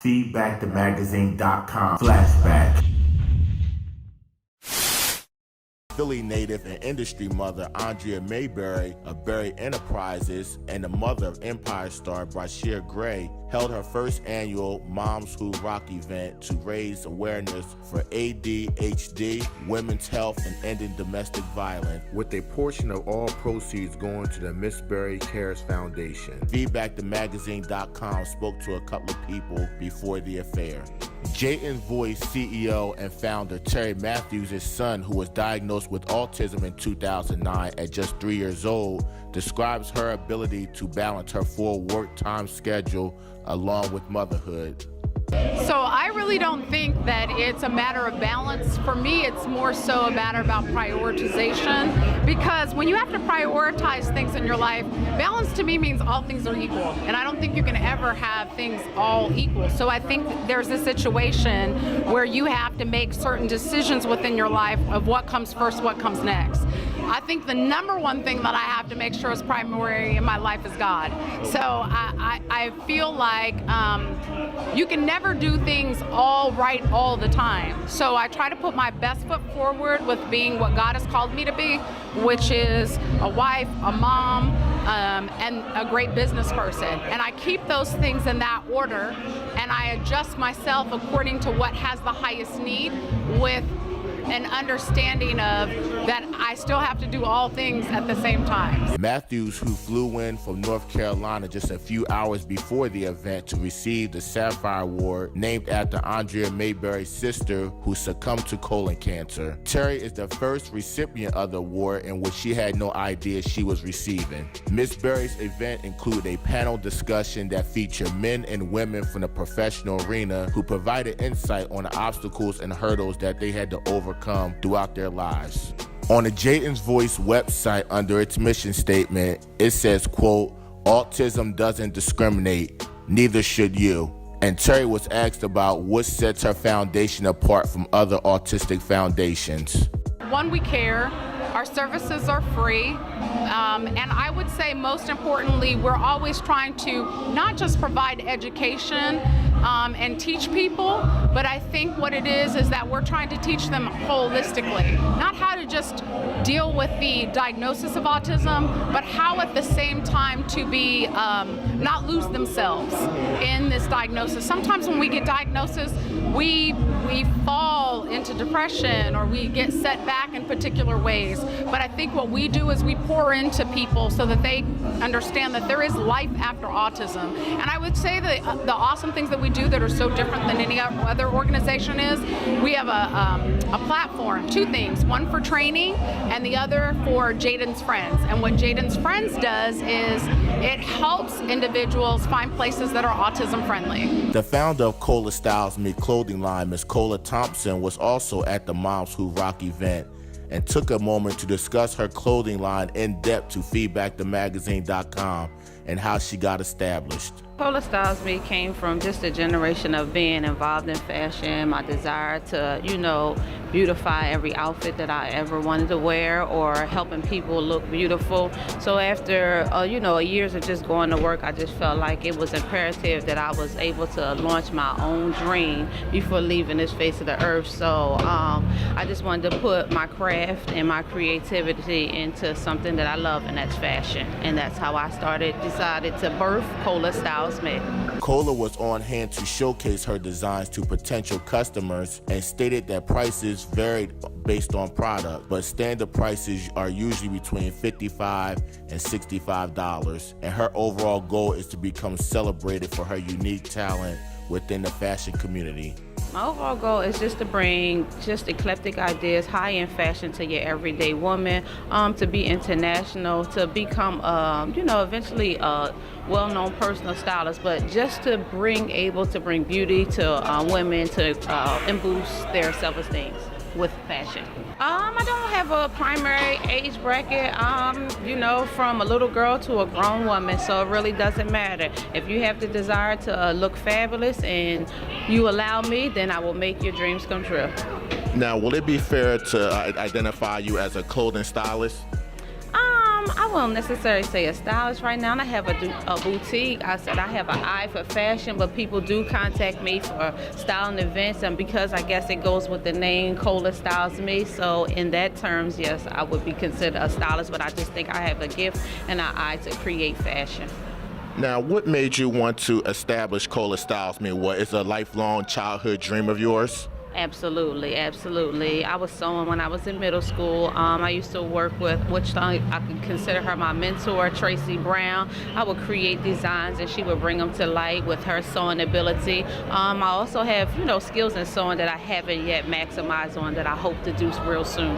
FeedbackTheMagazine.com. Flashback. Philly native and industry mother Andrea Mayberry of Berry Enterprises and the mother of Empire star Brashear Gray held her first annual Moms Who Rock event to raise awareness for ADHD, women's health, and ending domestic violence, with a portion of all proceeds going to the Miss Berry Cares Foundation. FeedbackTheMagazine.com spoke to a couple of people before the affair. Jayton's Voice CEO and founder Terry Matthews' son, who was diagnosed with autism in 2009 at just 3 years old, describes her ability to balance her full work time schedule along with motherhood. So I really don't think that it's a matter of balance. For me, it's more so a matter about prioritization, because when you have to prioritize things in your life, balance to me means all things are equal, and I don't think you can ever have things all equal. So I think there's a situation where you have to make certain decisions within your life of what comes first, what comes next. I think the number one thing that I have to make sure is primary in my life is God. So I feel like you can never do things all right all the time. So I try to put my best foot forward with being what God has called me to be, which is a wife, a mom, and a great business person. And I keep those things in that order, and I adjust myself according to what has the highest need, with an understanding of that I still have to do all things at the same time. Matthews, who flew in from North Carolina just a few hours before the event to receive the Sapphire Award, named after Andrea Mayberry's sister who succumbed to colon cancer. Terry is the first recipient of the award, in which she had no idea she was receiving. Miss Berry's event included a panel discussion that featured men and women from the professional arena who provided insight on the obstacles and hurdles that they had to overcome throughout their lives. On the Jayton's Voice website, under its mission statement, it says, quote, "Autism doesn't discriminate, neither should you." And Terry was asked about what sets her foundation apart from other autistic foundations. One, we care. Our services are free. And I would say most importantly, we're always trying to not just provide education and teach people, but I think what it is that we're trying to teach them holistically. Not how to just deal with the diagnosis of autism, but how at the same time to be, not lose themselves in this diagnosis. Sometimes when we get diagnosis, we fall into depression, or we get set back in particular ways. But I think what we do is we pour into people so that they understand that there is life after autism. And I would say that the awesome things that we do that are so different than any other organization is, we have a platform, two things, one for training and the other for Jayden's Friends. And what Jayden's Friends does is it helps individuals find places that are autism friendly. The founder of Cola Styles Me clothing line, Ms. Cola Thompson, was also at the Moms Who Rock event and took a moment to discuss her clothing line in depth to FeedbackTheMagazine.com and how she got established. Cola Styles Me came from just a generation of being involved in fashion, my desire to, beautify every outfit that I ever wanted to wear, or helping people look beautiful. So after, years of just going to work, I just felt like it was imperative that I was able to launch my own dream before leaving this face of the earth. So I just wanted to put my craft and my creativity into something that I love, and that's fashion. And that's how I decided to birth Cola Styles Me. Cola was on hand to showcase her designs to potential customers and stated that prices varied based on product, but standard prices are usually between $55 and $65, and her overall goal is to become celebrated for her unique talent within the fashion community. My overall goal is just to bring just eclectic ideas, high-end fashion to your everyday woman, to be international, to become, eventually a well-known personal stylist, but just to bring beauty to women, to and boost their self-esteem with fashion. I don't have a primary age bracket, from a little girl to a grown woman, so it really doesn't matter. If you have the desire to look fabulous and you allow me, then I will make your dreams come true. Now, will it be fair to identify you as a clothing stylist? I won't necessarily say a stylist right now. I have a boutique. I said I have an eye for fashion, but people do contact me for styling events, and because I guess it goes with the name, Cola Styles Me. So in that terms, yes, I would be considered a stylist, but I just think I have a gift and an eye to create fashion. Now, what made you want to establish Cola Styles Me? What is a lifelong childhood dream of yours? Absolutely, absolutely. I was sewing when I was in middle school. I used to work with, which I could consider her my mentor, Tracy Brown. I would create designs and she would bring them to light with her sewing ability. I also have, skills in sewing that I haven't yet maximized on that I hope to do real soon.